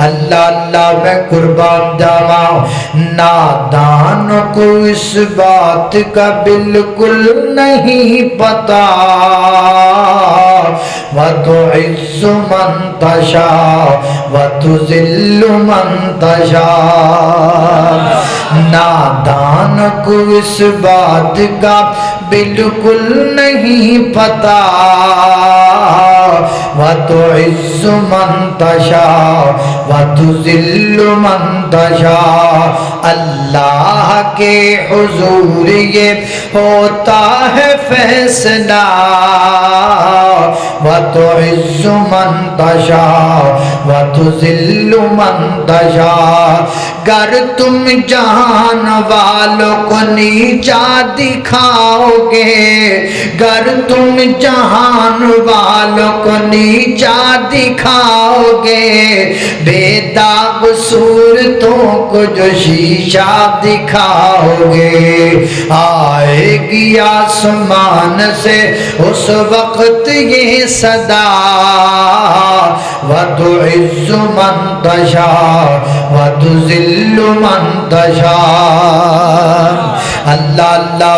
اللہ اللہ میں قربان جاوا نادانوں کو اس بات کا بالکل نہیں پتا وَتُعِزُّ مَن تَشَاءُ وَتُذِلُّ مَن تَشَاءُ نادان کو اس بات کا بالکل نہیں پتا وَتُعِزُّ مَن تَشَاءُ وَتُذِلُّ مَن تَشَاءُ اللہ کے حضور یہ ہوتا ہے فیصلہ وَتُعِزُّ مَن تَشَاءُ وَتُذِلُّ مَن تَشَاءُ گر تم جہان والوں کو نیچا دکھاؤ گے گر تم جہان والوں کو نیچا دکھاؤ گے بے داغ صورتوں کو جو شیشہ دکھاؤ گے آئے گی آسمان سے اس وقت یہ صدا وَتُعِزُّ مَن تَشَاءُ وَتُذِلُّ مَن تَشَاءُ اللہ اللہ